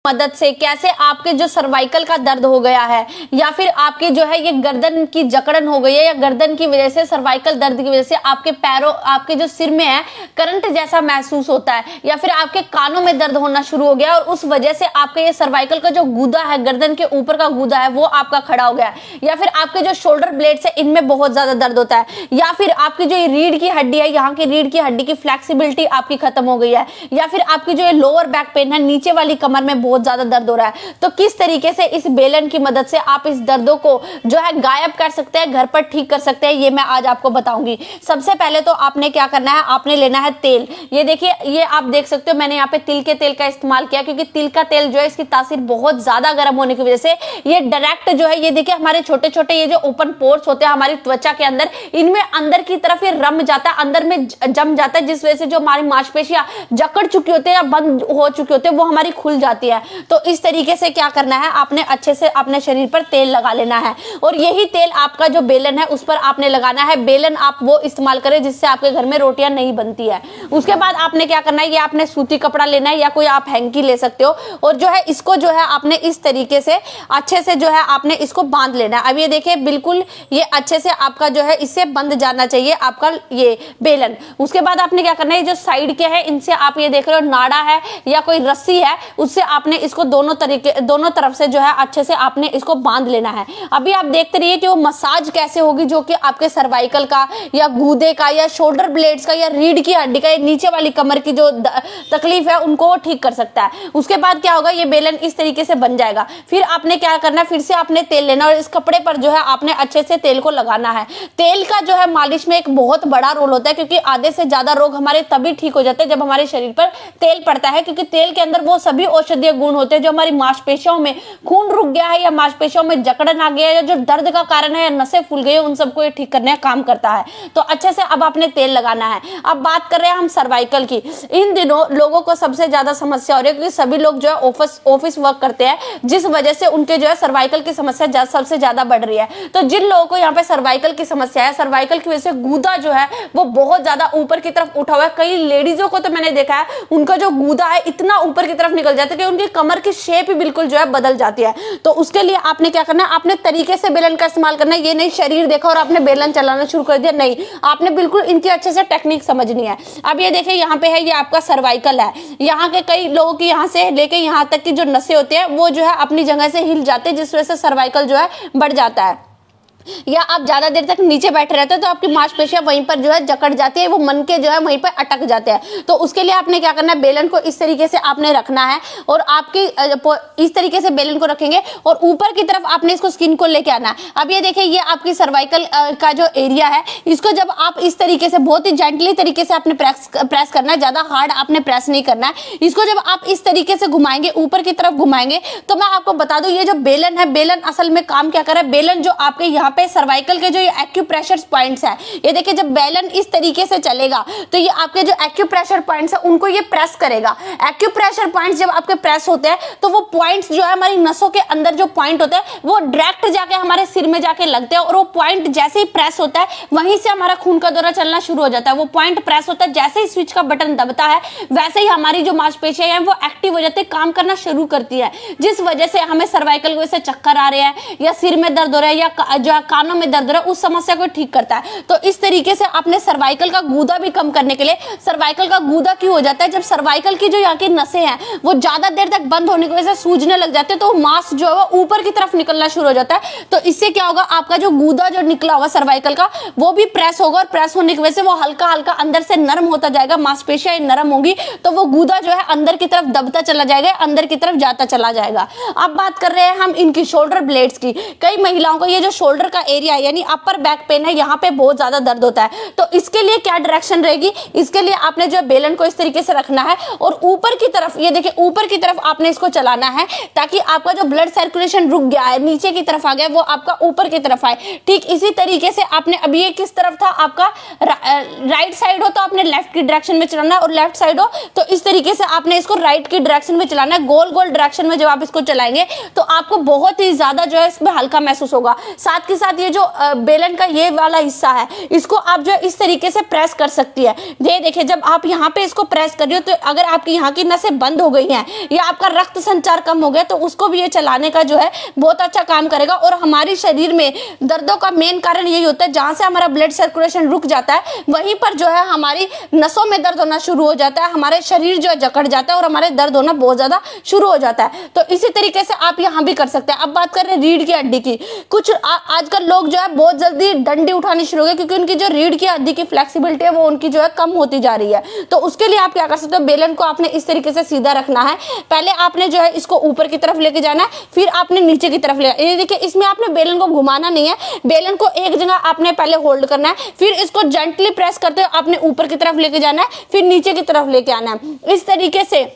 मदद से कैसे आपके जो सर्वाइकल का दर्द हो गया है या फिर आपके जो है ये गर्दन की जकड़न हो गई है या गर्दन की वजह से सर्वाइकल दर्द की वजह से आपके पैरों आपके जो सिर में है करंट जैसा महसूस होता है या फिर आपके कानों में दर्द होना शुरू हो गया और उस वजह से आपके ये सर्वाइकल का जो गूदा है, गर्दन के ऊपर का गूदा है, वो आपका खड़ा हो गया है या फिर आपके जो शोल्डर ब्लेड्स है इनमें बहुत ज्यादा दर्द होता है या फिर आपकी जो ये रीढ़ की हड्डी है, यहाँ की रीढ़ की हड्डी की फ्लेक्सिबिलिटी आपकी खत्म हो गई है या फिर आपकी जो ये लोअर बैक पेन है, नीचे वाली कमर में बहुत ज्यादा दर्द हो रहा है। तो किस तरीके से इस बेलन की मदद से आप इस दर्दों को जो है गायब कर सकते हैं, घर पर ठीक कर सकते हैं, ये मैं आज आपको बताऊंगी। सबसे पहले तो आपने क्या करना है, आपने लेना है तेल। ये देखिए, ये आप देख सकते हो मैंने यहाँ पे तिल के तेल का इस्तेमाल किया क्योंकि तिल का तेल जो है इसकी तासीर बहुत ज्यादा गर्म होने की वजह से ये डायरेक्ट जो है, ये देखिए हमारे छोटे छोटे ये जो ओपन पोर्स होते हैं हमारी त्वचा के अंदर, इनमें अंदर की तरफ ये रम जाता है, अंदर में जम जाता है, जिस वजह से जो हमारी मांसपेशियां जकड़ चुकी होती है या बंद हो चुकी होती है वो हमारी खुल जाती है। तो इस तरीके से क्या करना है, आपने अच्छे से अपने शरीर पर तेल लगा लेना है और यही तेल आपका जो बेलन है उस पर आपने लगाना है। बेलन आप वो इस्तेमाल करें जिससे आपके घर में रोटियां नहीं बनती है। उसके बाद आपने क्या करना है, ये आपने सूती कपड़ा लेना है या कोई आप हैंकी ले सकते हो और जो है इसको जो है आपने इस तरीके से अच्छे से जो है आपने इसको बांध लेना है। अब ये देखिए बिल्कुल ये अच्छे से आपका जो है इससे बंध जाना चाहिए आपका ये बेलन। उसके बाद आपने क्या करना है, जो साइड के है इनसे आप ये देख रहे हो नाड़ा है या कोई रस्सी है, उससे आपने इसको दोनों तरफ से जो है अच्छे से आपने इसको बांध लेना है। अभी आप देखते रहिए कि वो मसाज कैसे होगी जो कि आपके सर्वाइकल का या गूदे का या शोल्डर ब्लेड्स का या रीढ़ की हड्डी का, नीचे वाली कमर की जो तकलीफ है उनको वो ठीक कर सकता है। उसके बाद क्या होगा, ये बेलन इस तरीके से बन जाएगा। फिर आपने क्या करना है, फिर से आपने तेल लेना और इस कपड़े पर जो है आपने अच्छे से तेल को लगाना है। तेल का जो है मालिश में एक बहुत बड़ा रोल होता है क्योंकि आधे से ज्यादा रोग हमारे तभी ठीक हो जाते हैं जब हमारे शरीर पर तेल पड़ता है, क्योंकि तेल के अंदर वो सभी औषधीय गुण होते हैं जो हमारी मांसपेशियों में खून रुक गया है या मांसपेशियों में जकड़न आ गया है या जो दर्द का कारण है या नसें फूल गई है उन सबको ये ठीक करने का काम करता है। तो अच्छे से अब आपने तेल लगाना है। अब बात कर रहे हैं हम सर्वाइकल की। इन दिनों लोगों को सबसे ज्यादा समस्या हो रही है क्योंकि सभी लोग जो है ऑफिस वर्क करते हैं, जिस वजह से उनके जो है सर्वाइकल की समस्या सबसे ज्यादा बढ़ रही है। तो जिन लोगों को यहाँ पे सर्वाइकल की समस्या है, सर्वाइकल की वजह से गूदा जो है वो बहुत ज्यादा ऊपर की तरफ उठा हुआ है, कई लेडीजों को तो मैंने देखा है उनका जो गूदा है इतना ऊपर की तरफ निकल जाता है कि उनकी कमर की शेप ही बिल्कुल जो है बदल जाती है। तो उसके लिए आपने क्या करना है, आपने तरीके से बेलन का इस्तेमाल करना है। ये नहीं शरीर देखा और आपने बेलन चलाना शुरू कर दिया, नहीं, आपने बिल्कुल इनकी अच्छे से टेक्निक समझनी है। अब ये देखिए यहाँ पे है, ये आपका सर्वाइकल है। यहाँ के कई लोगों की यहाँ से लेके यहाँ तक की जो नसें होती है वो जो है अपनी जगह से हिल जाते हैं, जिस वजह से सर्वाइकल जो है बढ़ जाता है। या आप ज्यादा देर तक नीचे बैठे रहते हैं तो आपकी मांसपेशियां वहीं पर जो है जकड़ जाती है, वो मन के जो है वहीं पर अटक जाते हैं। तो उसके लिए आपने क्या करना है, बेलन को इस तरीके से आपने रखना है और आपकी इस तरीके से बेलन को रखेंगे और ऊपर की तरफ आपने इसको स्किन को लेके आना है। अब ये देखिए, ये आपकी सर्वाइकल का जो एरिया है, इसको जब आप इस तरीके से बहुत ही जेंटली तरीके से आपने प्रेस करना है, ज्यादा हार्ड आपने प्रेस नहीं करना है। इसको जब आप इस तरीके से घुमाएंगे, ऊपर की तरफ घुमाएंगे, तो मैं आपको बता दूं ये जो बेलन है, बेलन असल में काम क्या कर रहा है, बेलन जो आपके यहाँ पे सर्वाइकल के जो ये एक्यूप्रेशर पॉइंट्स है, ये देखिए जब बेलन इस तरीके से चलेगा तो ये आपके जो एक्यूप्रेशर पॉइंट्स है उनको ये प्रेस करेगा। एक्यूप्रेशर पॉइंट्स जब आपके प्रेस होते हैं तो वो पॉइंट्स जो है हमारी नसों के अंदर जो पॉइंट होते हैं वो डायरेक्ट जाके हमारे सिर में जाके लगते हैं और वो पॉइंट जैसे ही प्रेस होता है वहीं से हमारा खून का दौरा चलना शुरू हो जाता है। वो पॉइंट प्रेस होता है, जैसे ही स्विच का बटन दबता है वैसे ही हमारी जो मांसपेशियां हैं वो एक्टिव हो जाती है, काम करना शुरू करती है, जिस वजह से हमें सर्वाइकल की वजह से चक्कर आ रहे हैं या सिर में दर्द हो रहा है या जो कानों में दर्द हो रहा है, उस समस्या को ठीक करता है। तो इस तरीके से आपने सर्वाइकल का गूदा भी कम करने के लिए, सर्वाइकल का गूदा क्यों हो जाता है, जब सर्वाइकल की जो यहाँ की नसें हैं वो ज्यादा देर तक बंद होने की वजह से सूजने लग जाते हैं तो मांस जो है वो ऊपर की तरफ निकलना शुरू हो जाता है। तो इससे क्या होगा, आपका जो गूदा जो निकला होगा सर्वाइकल का वो भी प्रेस होगा और प्रेस होने की वजह से वो हल्का हल्का अंदर से नरम होता जाएगा, मांसपेशियां नरम होंगी तो वो गूदा जो है अंदर की तरफ दबता चला जाएगा, अंदर की तरफ जाता चला जाएगा। अब बात कर रहे हैं हम इनकी शोल्डर ब्लेड्स की। कई महिलाओं को ये जो शोल्डर का एरिया है यानी अपर बैक पेन है, यहाँ पे बहुत ज्यादा दर्द होता है। तो इसके लिए क्या डायरेक्शन रहेगी, इसके लिए आपने जो बेलन को इस तरीके से रखना है और ऊपर की तरफ, ये देखिए ऊपर की तरफ आपने इसको चलाना है ताकि आपका जो ब्लड सर्कुलेशन रुक गया है, नीचे की तरफ आ गया, वो आपका ऊपर की तरफ आए। ठीक इसी तरीके से आपने, अभी ये किस तरफ था आपका, राइट साइड हो तो आपने लेफ्ट की डायरेक्शन में चलाना है और लेफ्ट साइड हो तो इस तरीके से आपने इसको राइट की डायरेक्शन में चलाना है। गोल गोल डायरेक्शन में जब आप इसको चलाएंगे तो आपको बहुत ही ज्यादा जो है इसमें हल्का महसूस होगा। साथ के साथ ये जो बेलन का ये वाला हिस्सा है, इसको आप जो है इस तरीके से प्रेस कर सकती है। ये देखिए, जब आप यहाँ पे इसको प्रेस कर रही हो तो अगर आपकी यहाँ की नसें बंद हो गई हैं या आपका रक्त संचार कम हो गया तो उसको भी ये चलाने का जो है बहुत अच्छा काम करेगा। और हमारी शरीर में दर्दों का मेन कारण यही होता है, जहां से हमारा ब्लड सर्कुलेशन रुक जाता है वहीं पर जो है हमारी नसों में दर्द होना शुरू हो जाता है, हमारे शरीर जो है जकड़ जाता है और हमारे दर्द होना बहुत ज्यादा शुरू हो जाता है। तो इसी तरीके से आप यहाँ भी कर सकते हैं। अब बात कर रहे हैं रीढ़ की हड्डी की। कुछ आजकल लोग जो है बहुत जल्दी डंडी उठानी शुरू हो गए क्योंकि उनकी जो रीढ़ की हड्डी की फ्लेक्सिबिलिटी है वो उनकी जो है कम होती जा रही है। तो उसके लिए आप क्या कर सकते हो, बेलन को आपने इस तरीके से सीधा रखना है। पहले आपने जो है इसको ऊपर की तरफ लेके जाना है, फिर आपने नीचे की तरफ ले, ये देखिए इसमें आपने बेलन को घुमाना नहीं है, बेलन को एक जगह आपने पहले होल्ड करना है, फिर इसको जेंटली प्रेस करते हुए आपने ऊपर की तरफ लेके जाना है, फिर नीचे की तरफ लेके आना है। इस तरीके से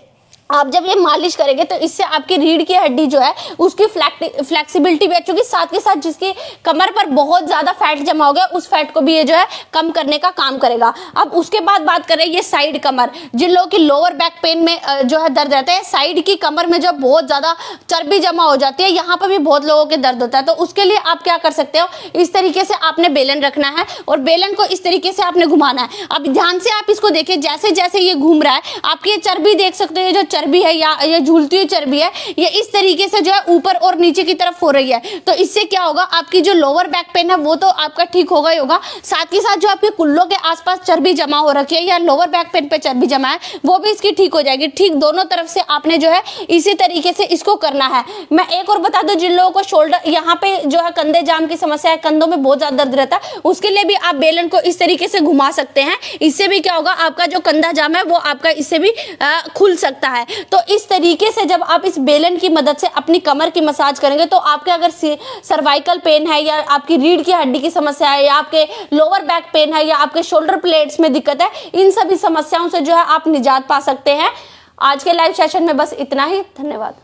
आप जब ये मालिश करेंगे तो इससे आपकी रीढ़ की हड्डी जो है उसकी फ्लेक्सिबिलिटी भी अच्छी होगी, साथ के साथ जिसकी कमर पर बहुत ज्यादा फैट जमा हो गया उस फैट को भी ये जो है कम करने का काम करेगा। अब उसके बाद बात करें ये साइड कमर, जिन लोगों की लोअर बैक पेन में जो है दर्द रहता है, साइड की कमर में जो बहुत ज्यादा चर्बी जमा हो जाती है, यहाँ पर भी बहुत लोगों के दर्द होता है। तो उसके लिए आप क्या कर सकते हो, इस तरीके से आपने बेलन रखना है और बेलन को इस तरीके से आपने घुमाना है। अब ध्यान से आप इसको देखिए, जैसे जैसे ये घूम रहा है आपकी ये चर्बी देख सकते हो, ये जो चर्बी है या ये झूलती हुई चर्बी है ये इस तरीके से जो है ऊपर और नीचे की तरफ हो रही है। तो इससे क्या होगा, आपकी जो लोअर बैक पेन है वो तो आपका ठीक होगा ही होगा, साथ ही साथ जो आपके कुल्लों के आसपास चर्बी जमा हो रखी है या लोअर बैक पेन पे चर्बी जमा है वो भी इसकी ठीक हो जाएगी। ठीक दोनों तरफ से आपने जो है इसी तरीके से इसको करना है। मैं एक और बता दूं, जिन लोगों को शोल्डर यहाँ पे जो है कंधे जाम की समस्या है, कंधों में बहुत ज्यादा दर्द रहता है, उसके लिए भी आप बेलन को इस तरीके से घुमा सकते हैं। इससे भी क्या होगा, आपका जो कंधा जाम है वो आपका इससे भी खुल सकता है। तो इस तरीके से जब आप इस बेलन की मदद से अपनी कमर की मसाज करेंगे तो आपके अगर सर्वाइकल पेन है या आपकी रीढ़ की हड्डी की समस्या है या आपके लोअर बैक पेन है या आपके शोल्डर प्लेट्स में दिक्कत है, इन सभी समस्याओं से जो है आप निजात पा सकते हैं। आज के लाइव सेशन में बस इतना ही। धन्यवाद।